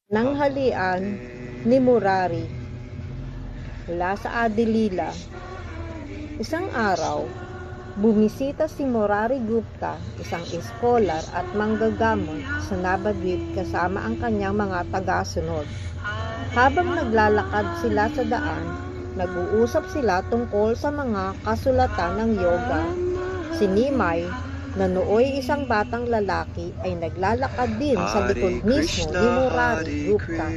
Pananghalian ni Murari. Mula sa Adilila. Isang araw, bumisita si Murari Gupta, isang iskolar at manggagamot sa Navadvip kasama ang kanyang mga tagasunod. Habang naglalakad sila sa daan, nag-uusap sila tungkol sa mga kasulatan ng yoga. Si Nimai, na nooy isang batang lalaki, ay naglalakad din sa likod mismo ni Murari Gupta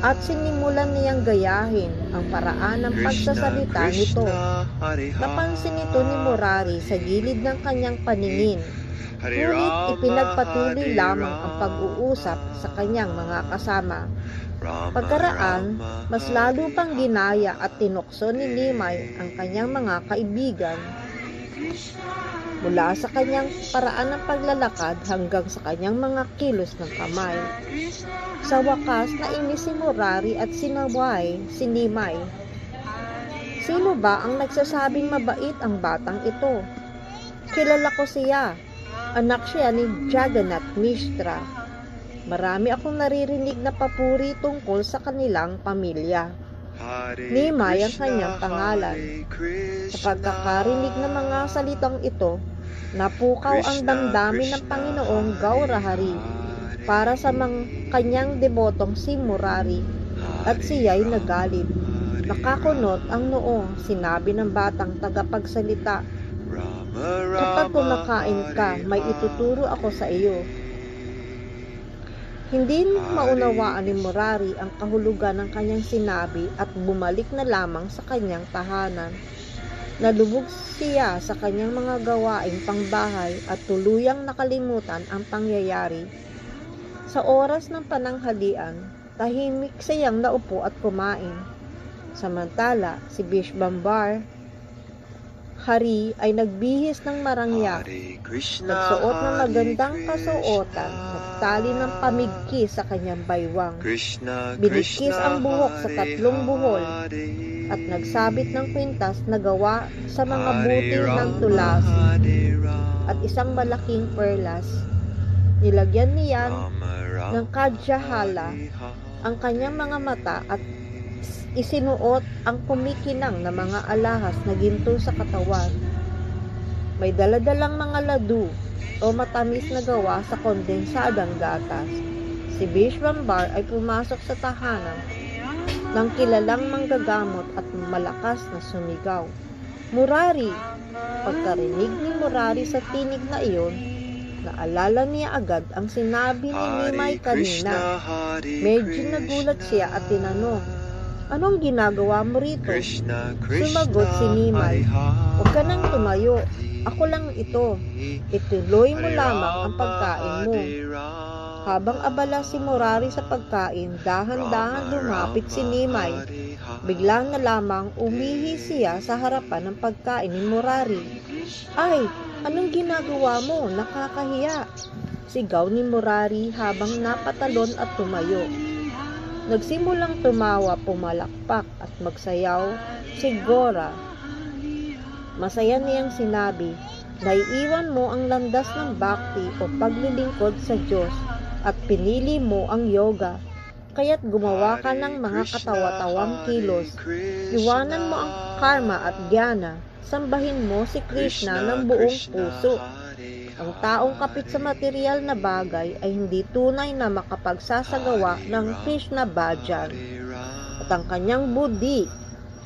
at sinimulan niyang gayahin ang paraan ng pagsasalita nito. Napansin ito ni Murari sa gilid ng kanyang paningin, ngunit ipinagpatuloy lamang ang pag-uusap sa kanyang mga kasama. Pagkaraan, mas lalo pang ginaya at tinukso ni Nimai ang kanyang mga kaibigan. Mula sa kanyang paraan ng paglalakad hanggang sa kanyang mga kilos ng kamay. Sa wakas, nainis si Murari at sinaway si Nimai. Sino ba ang nagsasabing mabait ang batang ito? Kilala ko siya. Anak siya ni Jagannath Mishra. Marami akong naririnig na papuri tungkol sa kanilang pamilya. Nimai ang kanyang pangalan. Sa pagkakarinig ng mga salitang ito, napukaw ang damdamin ng Panginoong Gaurahari para sa kanyang debotong si Murari, at siya'y nagalit. Nakakunot ang noo, sinabi ng batang tagapagsalita, "Kapag kumakain ka, may ituturo ako sa iyo." Hindi maunawaan ni Murari ang kahulugan ng kanyang sinabi at bumalik na lamang sa kanyang tahanan. Nalubog siya sa kanyang mga gawaing pangbahay at tuluyang nakalimutan ang pangyayari. Sa oras ng pananghalian, tahimik siyang naupo at kumain. Samantala, si Vishvambar Hari ay nagbihis ng marangyak, nagsuot ng magandang kasuotan, nagtali ng pamigki sa kanyang baywang, binikis ang buhok sa 3 buhol, at nagsabit ng kwintas na gawa sa mga buti ng tulas at isang malaking perlas. Nilagyan niyan ng kadyahala ang kanyang mga mata at isinuot ang kumikinang na mga alahas na ginto sa katawan. May daladalang mga ladu o matamis na gawa sa kondensadang gatas. Si Vishvambar ay pumasok sa tahanan ng kilalang manggagamot at malakas na sumigaw, "Murari!" Pagkarinig ni Murari sa tinig na iyon, naalala niya agad ang sinabi ni Nimai kanina. Medyo nagulat siya at tinanong, "Anong ginagawa mo rito?" Sumagot si Nimai, "Huwag ka nang tumayo. Ako lang ito. Ituloy mo lamang ang pagkain mo." Habang abala si Murari sa pagkain, dahan-dahan lumapit si Nimai. Biglang na lamang umihi siya sa harapan ng pagkain ni Murari. "Ay, anong ginagawa mo? Nakakahiya!" Sigaw ni Murari habang napatalon at tumayo. Nagsimulang tumawa, pumalakpak at magsayaw si Gora. Masaya niyang sinabi, "Naiiwan mo ang landas ng bhakti o paglilingkod sa Diyos at pinili mo ang yoga, kaya't gumawa ka ng mga katawa-tawang kilos. Iwanan mo ang karma at dhyana, sambahin mo si Krishna ng buong puso. Ang taong kapit sa material na bagay ay hindi tunay na makapagsasagawa ng Krishna bhajan, at ang kanyang buddhi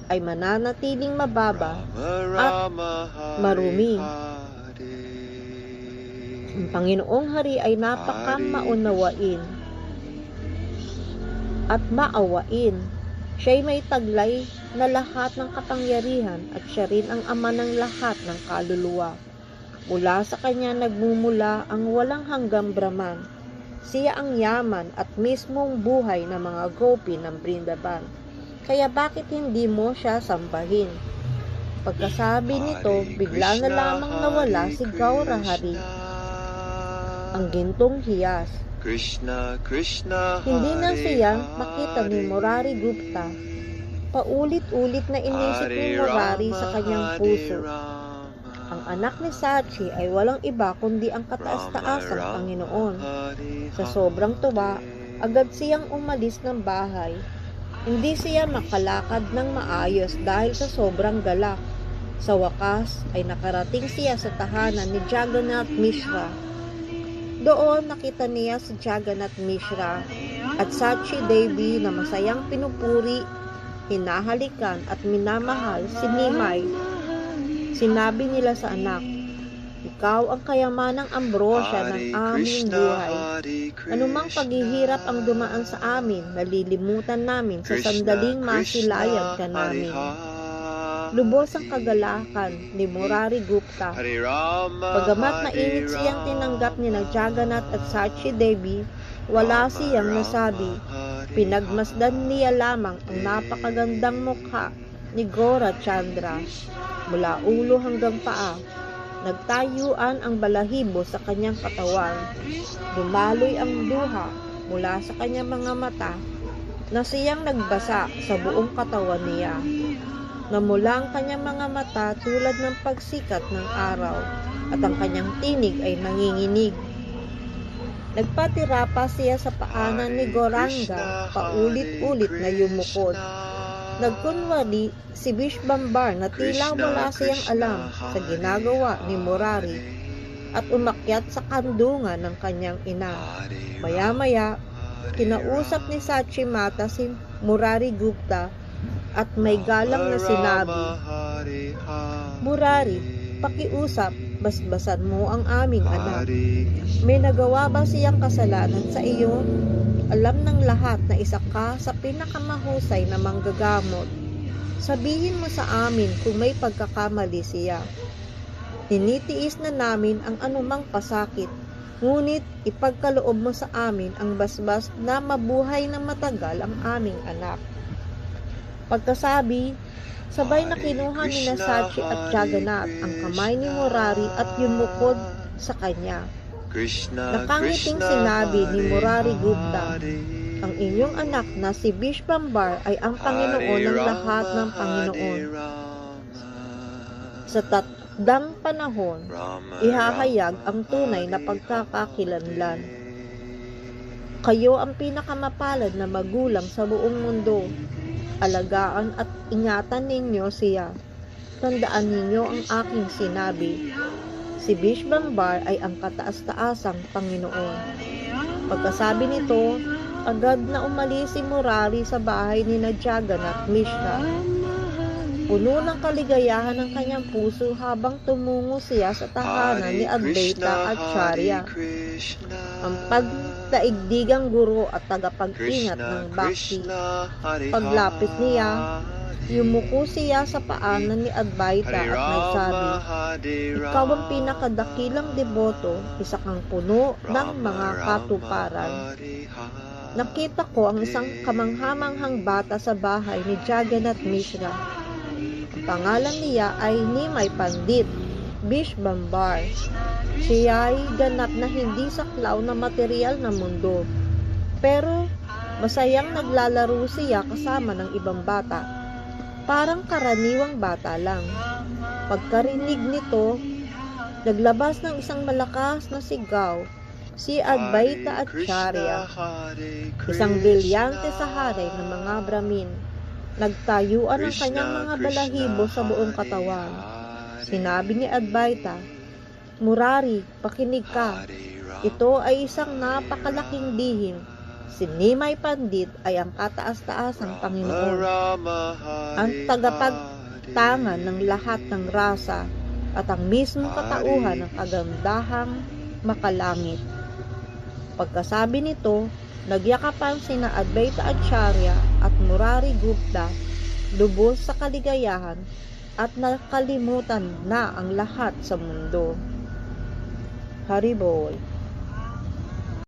ay mananatiling mababa at marumi." Ang Panginoong Hari ay napakamaunawain at maawain. Siya'y may taglay na lahat ng kapangyarihan at siya rin ang ama ng lahat ng kaluluwa. Mula sa kanya nagmumula ang walang hanggang Brahman. Siya ang yaman at mismong buhay ng mga gopi ng Vrindavan. Kaya bakit hindi mo siya sambahin? Pagkasabi nito, bigla na lamang nawala si Gaurahari, ang gintong hiyas. Hindi na siya makita ni Murari Gupta. Paulit-ulit na inisip ni Murari sa kanyang puso, ang anak ni Sachi ay walang iba kundi ang kataas-taasang Panginoon. Sa sobrang tuwa, Agad siyang umalis ng bahay. Hindi siya makalakad ng maayos dahil sa sobrang galak. Sa wakas ay nakarating siya sa tahanan ni Jagannath Mishra. Doon nakita niya si Jagannath Mishra at Sachi Devi na masayang pinupuri, hinahalikan at minamahal si Nimai. Sinabi nila sa anak, "Ikaw ang kayamanang ambrosya ng aming buhay. Anumang paghihirap ang dumaan sa amin, nalilimutan namin sa sandaling masilayan ka namin." Lubos ang kagalakan ni Murari Gupta. Bagamat mainit siyang tinanggap ni Jagannath at Sachi Devi, wala siyang nasabi. Pinagmasdan niya lamang ang napakagandang mukha ni Gora Chandra. Mula ulo hanggang paa, nagtayuan ang balahibo sa kanyang katawan. Dumaloy ang luha mula sa kanyang mga mata na siyang nagbasa sa buong katawan niya. Namula ang kanyang mga mata tulad ng pagsikat ng araw at ang kanyang tinig ay nanginginig. Nagpatira pa siya sa paanan ni Gauranga, paulit-ulit na yumukod. Nagkunwari si Vishvambar na tila wala siyang alam sa ginagawa ni Murari at umakyat sa kandungan ng kanyang ina. Maya-maya, kinausap ni Sachi Mata si Murari Gupta at may galang na sinabi, "Murari, pakiusap, basbasan mo ang aming anak. May nagawa ba siyang kasalanan sa iyo? Alam ng lahat na isa ka sa pinakamahusay na manggagamot. Sabihin mo sa amin kung may pagkakamali siya. Tinitiis na namin ang anumang pasakit, ngunit ipagkaloob mo sa amin ang basbas na mabuhay na matagal ang aming anak." Pagkasabi, sabay na kinuha ni Sachi at Jagannath ang kamay ni Murari at yumukod sa kanya. Nakangiting sinabi ni Murari Gupta, "Ang inyong anak na si Vishvambar ay ang Panginoon ng lahat ng Panginoon. Sa takdang panahon, ihahayag ang tunay na pagkakakilanlan. Kayo ang pinakamapalad na magulang sa buong mundo. Alagaan at ingatan ninyo siya. Tandaan ninyo ang aking sinabi. Si Vishvambar ay ang kataas-taasang Panginoon." Pagkasabi nito, agad na umalis si Murari sa bahay ni Jagannath Mishra. Puno ng kaligayahan ang kanyang puso habang tumungo siya sa tahanan ni Advaita Acharya, ang pagdaigdigang guro at tagapag-ingat ng Bhakti. Paglapit niya, yumuko siya sa paanan ni Advaita at nagsabi, "Ikaw ang pinakadakilang deboto, isa kang puno ng mga katuparan. Nakita ko ang isang kamanghamanghang bata sa bahay ni Jagannath Mishra. Ang pangalan niya ay Nimai Pandit Vishvambar. Siya ay ganap na hindi saklaw na material na mundo. Pero masayang naglalaro siya kasama ng ibang bata. Parang karaniwang bata lang." Pagkarinig nito, naglabas ng isang malakas na sigaw si Advaita Acharya, isang brilyante sa haray ng mga Brahmin. Nagtayuan ang kanyang mga balahibo sa buong katawan. Sinabi ni Advaita, "Murari, pakinig ka. Ito ay isang napakalaking lihim. Si Nimai Pandit ay ang kataas-taasang Panginoon, ang tagapagtangan ng lahat ng rasa at ang mismong katauhan ng kagandahang makalangit." Pagkasabi nito, nagyakapan sina Advaita Acharya at Murari Gupta, lubos sa kaligayahan at nakalimutan na ang lahat sa mundo. Haribol.